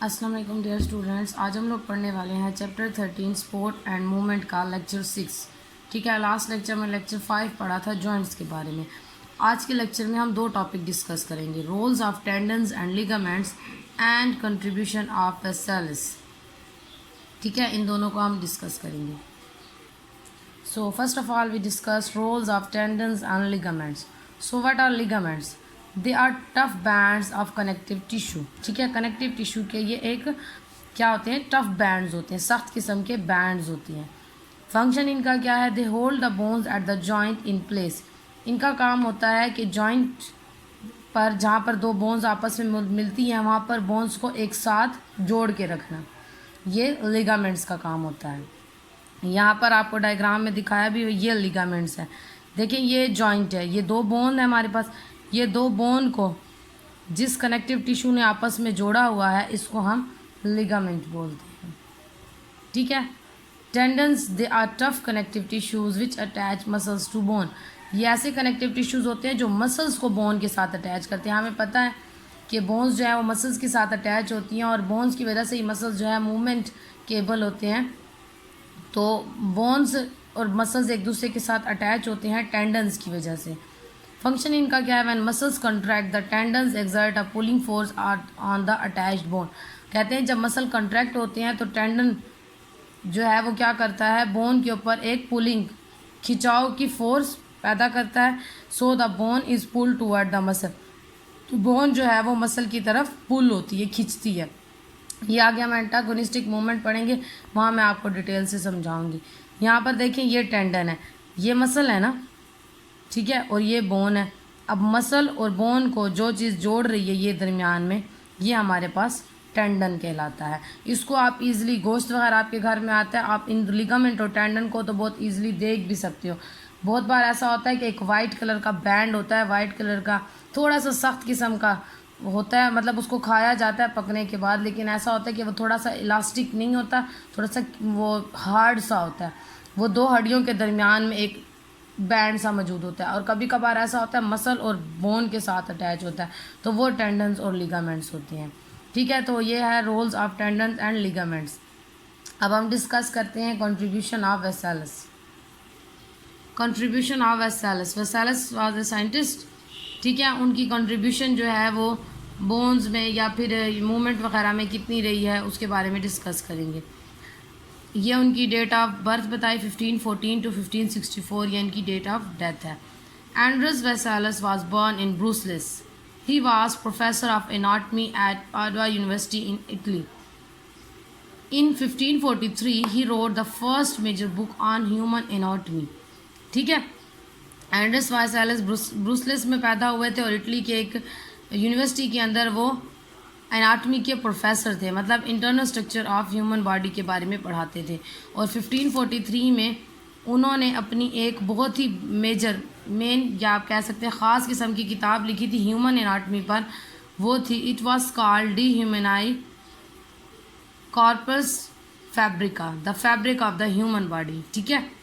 अस्सलाम वालेकुम dear students. आज हम लोग पढ़ने वाले हैं चैप्टर 13 स्पोर्ट एंड मूवमेंट का लेक्चर 6। ठीक है, लास्ट लेक्चर में लेक्चर 5 पढ़ा था जॉइंट्स के बारे में। आज के लेक्चर में हम दो टॉपिक डिस्कस करेंगे, roles of tendons and ligaments and contribution of Vesalius. ठीक है, इन दोनों को हम डिस्कस करेंगे। So first of all we discuss roles of tendons and ligaments. So what are ligaments? They are tough bands of connective tissue. ठीक है, connective tissue के ये एक क्या होते हैं? टफ बैंड्स होते हैं, सख्त किस्म के बैंड्स होती हैं। फंक्शन इनका क्या है? They hold the bones at the joint in place. इनका काम होता है कि जॉइंट पर जहाँ पर दो बोन्स आपस में मिलती हैं वहाँ पर बोन्स को एक साथ जोड़ के रखना, ये लिगामेंट्स का काम होता है। यहाँ पर आपको डायग्राम में दिखाया भी, ये लिगामेंट्स है। देखिए ये जॉइंट है, ये दो बोन है हमारे पास। ये दो बोन को जिस कनेक्टिव टिश्यू ने आपस में जोड़ा हुआ है इसको हम लिगामेंट बोलते हैं। ठीक है, tendons they are tough connective tissues which attach muscles to bone. ये ऐसे कनेक्टिव टिश्यूज होते हैं जो मसल्स को बोन के साथ अटैच करते हैं। हमें पता है कि बोन्स जो है वो मसल्स के साथ अटैच होती हैं और बोन्स की वजह से ही मसल्स जो है मूवमेंट केबल होते हैं। तो बोन्स और मसल्स एक दूसरे के साथ अटैच होते हैं टेंडन्स की वजह से। फंक्शन इनका क्या है? When muscles contract the tendons exert a pulling force on the attached bone. कहते हैं जब मसल कंट्रैक्ट होते हैं तो टेंडन जो है वो क्या करता है? बोन के ऊपर एक पुलिंग, खिंचाव की फोर्स पैदा करता है। So the bone is pull toward the muscle. तो बोन जो है वो मसल की तरफ पुल होती है, खिंचती है। ये आगे हम एंटागोनिस्टिक मूवमेंट पढ़ेंगे, वहाँ मैं आपको डिटेल से समझाऊंगी। यहाँ पर देखें ये टेंडन है, ये मसल है ना, ठीक है, और ये बोन है। अब मसल और बोन को जो चीज़ जोड़ रही है ये दरमियान में, ये हमारे पास टेंडन कहलाता है। इसको आप इजीली, गोश्त वगैरह आपके घर में आता है, आप इन लिगामेंट और टेंडन को तो बहुत इजीली देख भी सकते हो। बहुत बार ऐसा होता है कि एक वाइट कलर का बैंड होता है, वाइट कलर का थोड़ा सा सख्त किस्म का होता है, मतलब उसको खाया जाता है पकने के बाद, लेकिन ऐसा होता है कि वो थोड़ा सा इलास्टिक नहीं होता, थोड़ा सा वो हार्ड सा होता है। वो दो हड्डियों के दरमियान में एक बैंड सा मौजूद होता है। और कभी कभार ऐसा होता है मसल और बोन के साथ अटैच होता है, तो वो टेंडन्स और लिगामेंट्स होती हैं। ठीक है, तो ये है roles of tendons and ligaments. अब हम डिस्कस करते हैं contribution of Vesalius. Contribution of Vesalius. Vesalius was a scientist. ठीक है, उनकी कंट्रीब्यूशन जो है वो बोन्स में या फिर मूवमेंट वगैरह में कितनी रही है उसके बारे में डिस्कस करेंगे। ये उनकी डेट ऑफ बर्थ बताई 1514 टू 1564, ये इनकी डेट ऑफ डेथ है। Andreas Vesalius was born in Brussels. He was professor of anatomy at Padua university in Italy. In 1543 he wrote the first major book on human anatomy. ठीक है, Andreas वेसालस ब्रूसलिस में पैदा हुए थे और इटली के एक यूनिवर्सिटी के अंदर वो एनाटमी के प्रोफेसर थे, मतलब internal structure of human body के बारे में पढ़ाते थे। और 1543 में उन्होंने अपनी एक बहुत ही मेन या आप कह सकते हैं ख़ास किस्म की किताब लिखी थी ह्यूमन एनाटमी पर। वो थी, it was called de humani corpus fabrica, the fabric of the human body. ठीक है,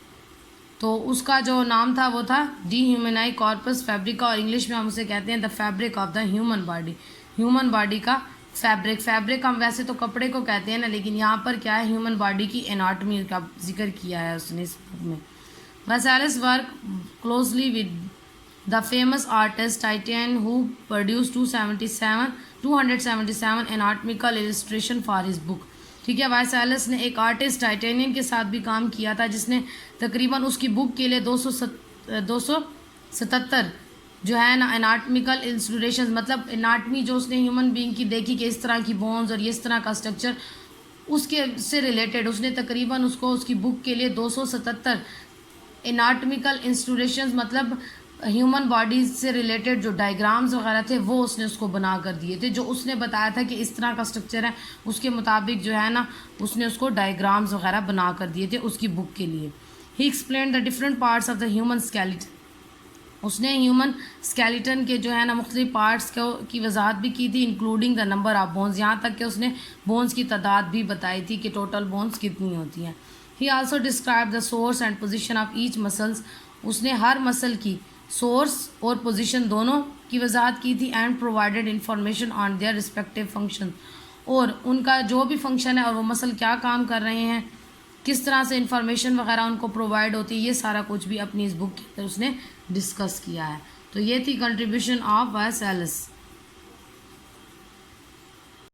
तो उसका जो नाम था वो था डी ह्यूमनाई कॉर्पस फैब्रिका, और इंग्लिश में हम उसे कहते हैं the fabric of the human body. Human body का फैब्रिक, फैब्रिक हम वैसे तो कपड़े को कहते हैं ना, लेकिन यहाँ पर क्या है, ह्यूमन बॉडी की एनाटमी का जिक्र किया है उसने इस बुक में। Vesalius work closely with the famous artist Titian who produce 277 anatomical illustration for his book. ठीक है, वेसालस ने एक आर्टिस्ट टाइटेनियन के साथ भी काम किया था जिसने तकरीबन उसकी बुक के लिए 277 जो है ना एनाटमिकल इलस्ट्रेशन, मतलब एनाटमी जो उसने ह्यूमन बीइंग की देखी कि इस तरह की बोन्स और इस तरह का स्ट्रक्चर, उसके से रिलेटेड उसने तकरीबन उसको उसकी बुक के लिए 277 एनाटमिकल इंस्टूरेशंस, मतलब ह्यूमन बॉडी से रिलेटेड जो डायग्राम्स वगैरह थे वो उसने उसको बना कर दिए थे। जो उसने बताया था कि इस तरह का स्ट्रक्चर है, उसके मुताबिक जो है ना उसने उसको डायग्राम्स वगैरह बना कर दिए थे उसकी बुक के लिए। He explain the different parts of the human skeleton. उसने ह्यूमन स्केलेटन के जो है ना मुख्तलिफ पार्ट्स की वजाहत भी की थी, including the number of bones, यहाँ तक कि उसने बोन्स की तादाद भी बताई थी कि टोटल बोन्स कितनी होती हैं। ही also describe the source and position of each muscles. उसने हर मसल की सोर्स और पोजीशन दोनों की वजाहत की थी। And provided information on their respective function. और उनका जो भी फंक्शन है और वो मसल क्या काम कर रहे हैं, किस तरह से इंफॉर्मेशन वगैरह उनको प्रोवाइड होती है, ये सारा कुछ भी अपनी इस बुक के अंदर उसने डिस्कस किया है। तो ये थी कंट्रीब्यूशन ऑफ वेसेलिस।